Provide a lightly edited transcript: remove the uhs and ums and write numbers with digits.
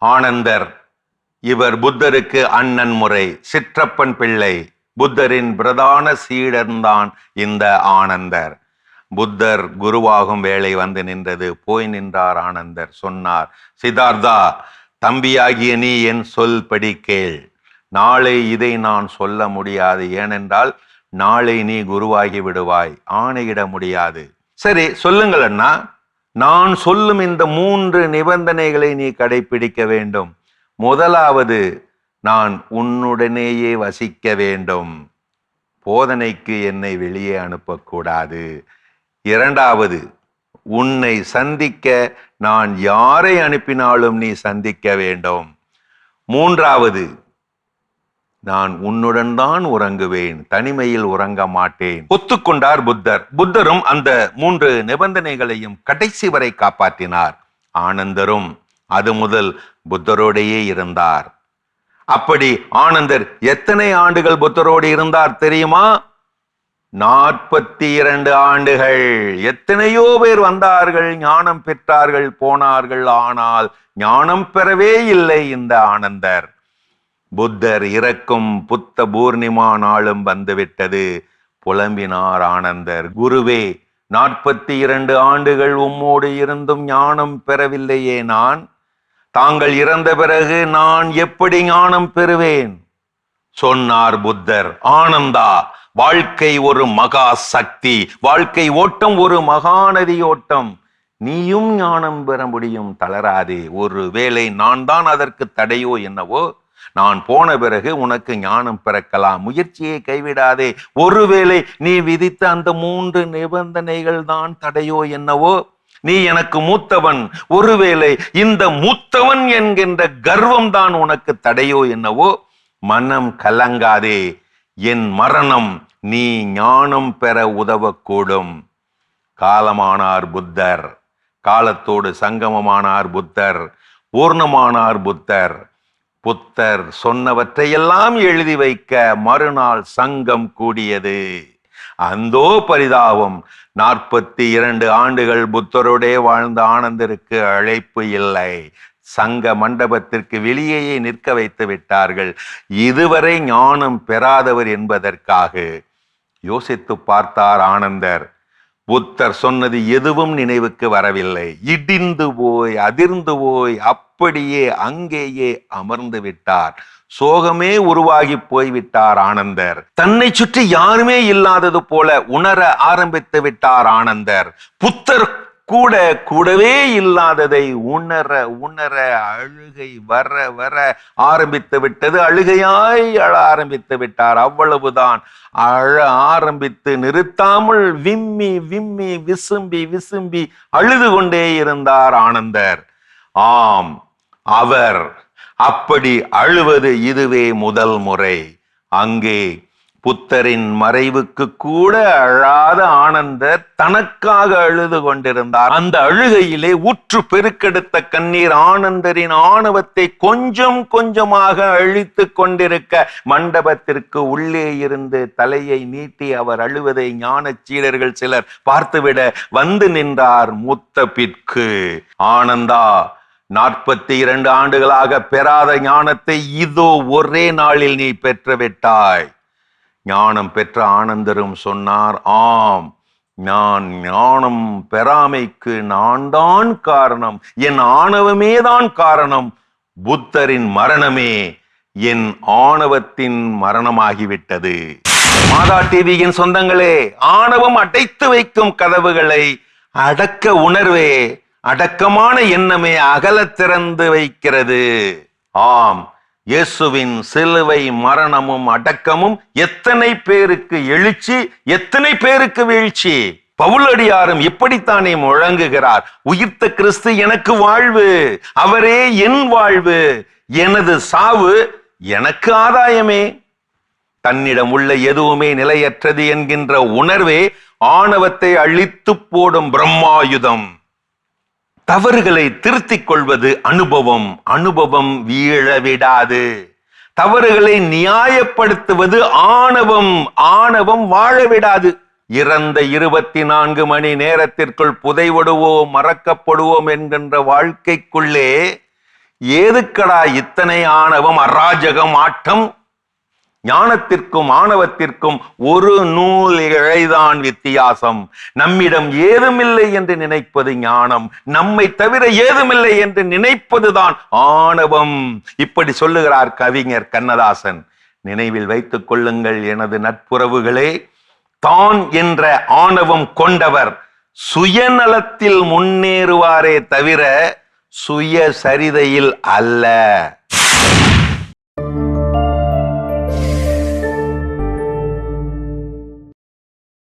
ஆனந்தர். இவர் புத்தருக்கு அண்ணன் முறை, சிற்றப்பன் பிள்ளை. புத்தரின் பிரதான சீடர்தான் இந்த ஆனந்தர். புத்தர் குருவாகும் வேளை வந்து நின்றது. போய் நின்றார் ஆனந்தர். சொன்னார், சித்தார்த்தா, தம்பியாகிய நீ என் சொல் படி கேள். நாளை இதை நான் சொல்ல முடியாது, ஏனென்றால் நாளை நீ குருவாகி விடுவாய், ஆணையிட முடியாது. சரி, சொல்லுங்கள் அண்ணா. நான் சொல்லும் இந்த 3 நிபந்தனைகளை நீ கடைபிடிக்க வேண்டும். முதலாவது, நான் உன்னுடனேயே வசிக்க வேண்டும். போதனைக்கு என்னை வெளியே அனுப்பக்கூடாது. இரண்டாவது, உன்னை சந்திக்க நான் யாரை அனுப்பினாலும் நீ சந்திக்க வேண்டும். மூன்றாவது, நான் உன்னுடன் தான் உறங்குவேன், தனிமையில் உறங்க மாட்டேன். ஒத்துக்கொண்டார் புத்தர். புத்தரும் அந்த 3 நிபந்தனைகளையும் கடைசி வரை காப்பாற்றினார். ஆனந்தரும் அது முதல் புத்தரோடையே இருந்தார். அப்படி ஆனந்தர் எத்தனை ஆண்டுகள் புத்தரோடு இருந்தார் தெரியுமா? 42 ஆண்டுகள். எத்தனையோ பேர் வந்தார்கள், ஞானம் பெற்றார்கள், போனார்கள். ஆனால் ஞானம் பெறவே இல்லை இந்த ஆனந்தர். புத்தர் இறக்கும் புத்த பூர்ணிமா நாளும் வந்துவிட்டது. புலம்பினார் ஆனந்தர். குருவே, 42 ஆண்டுகள் உம்மோடு இருந்தும் ஞானம் பெறவில்லையே நான். தாங்கள் இறந்த பிறகு நான் எப்படி ஞானம் பெறுவேன்? சொன்னார் புத்தர், ஆனந்தா, வாழ்க்கை ஒரு மகா சக்தி. வாழ்க்கை ஓட்டம் ஒரு மகாநதி ஓட்டம். நீயும் ஞானம் பெற முடியும், தளராதே. ஒருவேளை நான் தான் அதற்கு தடையோ என்னவோ. நான் போன பிறகு உனக்கு ஞானம் பிறக்கலாம். முயற்சியை கைவிடாதே. ஒருவேளை நீ விதித்த அந்த 3 நிபந்தனைகள் தான் தடையோ என்னவோ. நீ எனக்கு மூத்தவன். ஒருவேளை இந்த மூத்தவன் என்கின்ற கர்வம் தான் உனக்கு தடையோ என்னவோ. மனம் கலங்காதே. என் மரணம் நீ ஞானம் பெற உதவக்கூடும். காலமானார் புத்தர். காலத்தோடு சங்கமமானார் புத்தர். பூர்ணமானார் புத்தர். புத்தர் சொன்னவற்றையெல்லாம் எழுதி வைக்க மறுநாள் சங்கம் கூடியது. அந்தோ பரிதாபம், 42 ஆண்டுகள் புத்தரோடே வாழ்ந்த ஆனந்தருக்கு அழைப்பு இல்லை. சங்க மண்டபத்திற்கு வெளியேயே நிற்க வைத்து விட்டார்கள். இதுவரை ஞானம் பெறாதவர் என்பதற்காக. யோசித்து பார்த்தார் ஆனந்தர். புத்தர் சொன்னது எதுவும் நினைவுக்கு வரவில்லை. இடிந்து போய் அதிர்ந்து போய் அப்படியே அங்கேயே அமர்ந்து விட்டார். சோகமே உருவாகி போய்விட்டார் ஆனந்தர். தன்னை சுற்றி யாருமே இல்லாதது போல உணர ஆரம்பித்து விட்டார் ஆனந்தர். புத்தர் கூடவே இல்லாததை உணர உணர அழுகை வர வர ஆரம்பித்து விட்டது. அழுகையாய் அழ ஆரம்பித்து விட்டார். அவ்வளவுதான். அழ ஆரம்பித்து நிறுத்தாமல் விம்மி விம்மி விசும்பி விசும்பி அழுது கொண்டே இருந்தார் ஆனந்தர். ஆம், அவர் அப்படி அழுவது இதுவே முதல் முறை. அங்கே புத்தரின் மறைவுக்கு கூட அழாத ஆனந்தர் தனக்காக அழுது கொண்டிருந்தார். அந்த அழுகையிலே ஊற்று பெருக்கெடுத்த கண்ணீர் ஆனந்தரின் ஆணவத்தை கொஞ்சம் கொஞ்சமாக அழித்து கொண்டிருக்க, மண்டபத்திற்கு உள்ளே இருந்து தலையை நீட்டி அவர் அழுவதை ஞான சீடர்கள் சிலர் பார்த்துவிட வந்து நின்றார் முத்தப்பிற்கு. ஆனந்தா, 42 ஆண்டுகளாக பெறாத ஞானத்தை இதோ ஒரே நாளில் நீ பெற்றுவிட்டாய். ஞானம் பெற்ற ஆனந்தரும் சொன்னார், ஆம், நான் ஞானம் பெறாமைக்கு நான் தான் காரணம். என் ஆணவமே தான் காரணம். புத்தரின் மரணமே என் ஆணவத்தின் மரணமாகிவிட்டது. மாதா டிவியின் சொந்தங்களே, ஆணவம் அடைத்து வைக்கும் கதவுகளை அடக்க உணர்வே, அடக்கமான எண்ணமே அகல திறந்து வைக்கிறது. ஆம், இயேசுவின் சிலுவை மரணமும் அடக்கமும் எத்தனை பேருக்கு எழுச்சி, எத்தனை பேருக்கு வீழ்ச்சி. பவுலடியாரும் இப்படித்தானே முழங்குகிறார், உயிர்த்த கிறிஸ்து எனக்கு வாழ்வு, அவரே என் வாழ்வு, எனது சாவு எனக்கு ஆதாயமே. தன்னிடம் உள்ள எதுவுமே நிலையற்றது என்கின்ற உணர்வே ஆணவத்தை அழித்து போடும் பிரம்மாயுதம். தவறுகளை திருத்திக் கொள்வது அனுபவம். அனுபவம் வீழவிடாது. தவறுகளை நியாயப்படுத்துவது ஆணவம். ஆணவம் வாழவிடாது. இறந்த 24 மணி நேரத்திற்குள் புதைவடுவோம், மறக்கப்படுவோம் என்கின்ற வாழ்க்கைக்குள்ளே ஏதுக்கடா இத்தனை ஆணவம், அராஜகம், ஆட்டம்? ஞானத்திற்கும் ஆணவத்திற்கும் ஒரு நூல் இழைதான் வித்தியாசம். நம்மிடம் ஏதுமில்லை என்று நினைப்பது ஞானம், நம்மை தவிர ஏதுமில்லை என்று நினைப்பதுதான் ஆணவம். இப்படி சொல்லுகிறார் கவிஞர் கண்ணதாசன். நினைவில் வைத்துக் கொள்ளுங்கள் எனது நட்புறவுகளே, தான் என்ற ஆணவம் கொண்டவர் சுயநலத்தில் முன்னேறுவாரே தவிர சுய சரிதையில் அல்ல.